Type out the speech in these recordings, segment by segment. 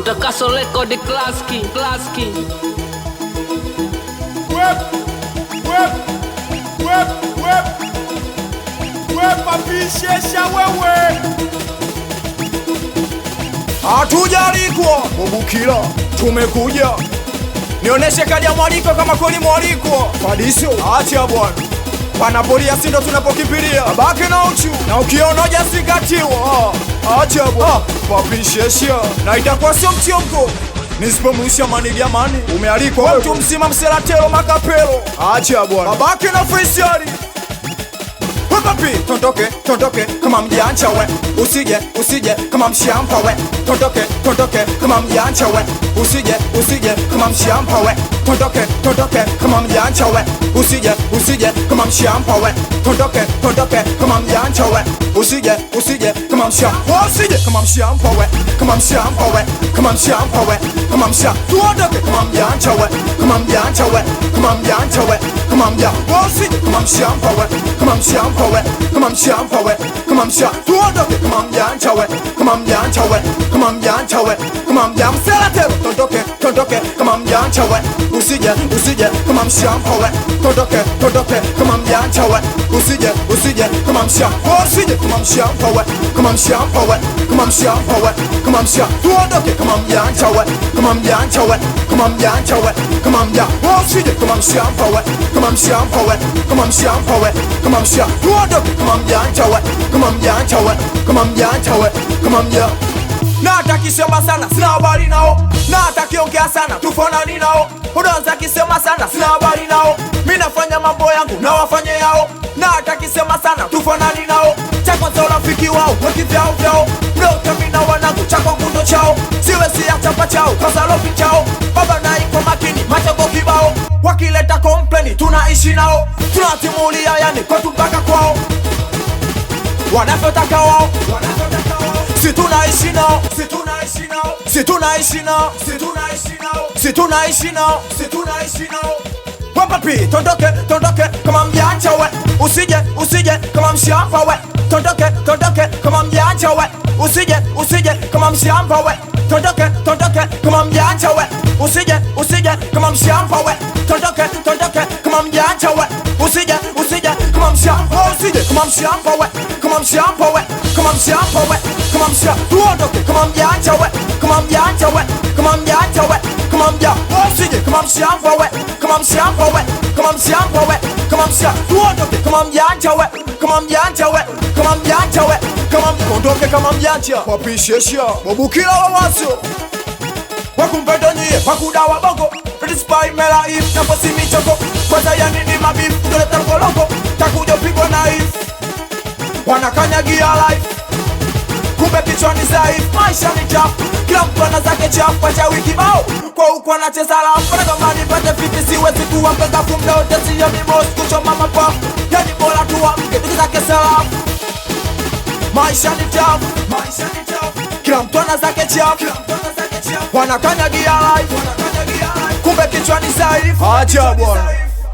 Utakaso record Klaski. Papishesha wewe hatujalikwa Bobukila, tumekuja nioneshe kadi ya mwaliko kama kweli mwaliko. Fadiso acha bwana, panapolia sindo tunapokimbilia. Babake na uchu na ukiona jasikatiwa acha bwana. Papishesha na itakuwa sio mchongo nisipomwisha manigi amani. Umealikwa mtu mzima mselatelo makapelo acha bwana. Babake na Faisali papi, tondoke kama mjanja we, usije kama mshampa we. Tondoke kama mjanja we, usije kama mshampa we. Tondoke kama mjanja we, usije kama mshampa we. Tondoke kama mjanja we, usije kama mshampa, usije kama mshampa we, kama mshampa we, kama mshampa we, kama msha. Tuondoke kama mjanja we, kama mjanja we, kama mjanja we, kama mja, usije kama mshampa we, kama mshampa we, kama mshampa we, kama msha. Tuondoke kama mjanja we, kama mjanja we, kama mjanja we, kama mja mselatelo. Tondoke kama mjanja we, usije kama mshampa we. Tondoke kama mjanja we, usije kama msha, usije kama mshampa we, kama mshampa we, kama mshampa we, kama msha. Tuondoke kama mjanja we, kama mjanja we, kama mjanja we, kama mja, usije kama mshampa we, kama mshampa we, kama mshampa we, kama msha. Tuondoke kama mjanja we, kama mjanja we, kama mjanja we, kama mja. Na atakisema sana sina habari nao, na atakiongea sana tufanani nao. Unaanza kisema sana sina habari nao, mimi nafanya mambo yangu na wafanye yao. Na atakisema sana tufanani nao, cha kwanza urafiki wao weki vyao. Ndio mina wanangu cha kwangu ndo chao, siwezi chapa chao kasa lopi chao. Baba na iko makini machago kibao, wakileta complain tunaishi nao. Tunatimulia yani kwa mpaka kwao, wanavyotaka wao. Si tunaishi nao, si tunaishi nao, si tunaishi nao, si tunaishi nao, si tunaishi nao, si tunaishi nao. Papi, tondoke kama mjanja we, usije kama mshamba we. Tondoke kama mjanja we, usije kama mshamba we. Tondoke kama mjanja we, usije kama mshamba we. Tondoke kama mjanja we, usije kama mshamba, usije kama mshamba we, kama mshamba we, kama mshamba we, kama msha. Tuondoke kama mjanja we, kama mjanja we, kama mjanja we, kama mja, usije kama mshamba we, kama mshamba we, kama mshamba we, kama msha. Tuondoke kama mjanja we, kama mjanja we, kama mjanja we, kama mtondoke kama mjanja. Papishesha Bobukila wawaso wakumpendo nyie wakudawa bongo Spy mela if na posi michoko kwanza ya nini mabif kuleta koloko takuja pigwa na if wanakanyagia life kumbe kichwani zaif. Maisha ni chafu, kila mtu ana zake chafu. Acha wiki bao kwa huku anacheza lafu, na kama nipate vipi siwezi kuwa mpeka fumda wote siya mimos kuchoma mapafu. Yani bora tuwa mke tukizake salafu. Maisha ni chafu, maisha ni chafu, kila mtu ana zake chafu, wanakanyagia life, kumbe kichwani zaif. Acha bwana,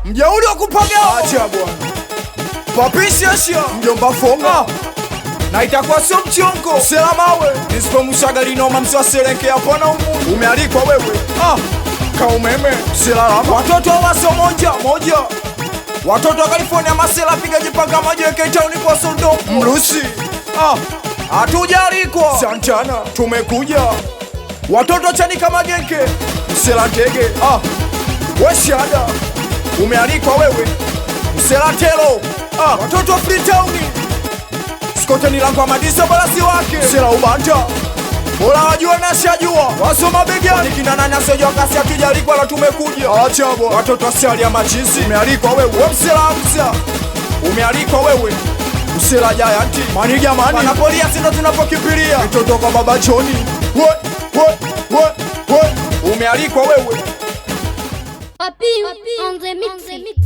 mjeuri wa kupagao. Acha bwana, papishesha mjomba fonga na itakuwa sio mchongo. Selamawe nisipomshaga linoma msiwaselenke hapo na umungu. Umealikwa wewe ka umeme selalama. Watoto waso moja watoto wa California masela piga jipanga majeke town kwa sondo mrusi. Hatujalikwa Santana, tumekuja watoto chani kama genke msela tege. Weshada umealikwa wewe mselatelo. Watoto wa Freetown Skote ni lango madisa balasi wake sila ubanja bola wajua na shajua wasoma begani kina nani asojua kasi hatujalikwa la tumekuja. Acha bwana, watoto asiali ya machizi. Umealikwa wewe msela umealikwa wewe msela jayanti manigi amani panapolia sindo tunapokimbilia. Mtoto kwa baba Joni we umealikwa wewe. Papi on the mix.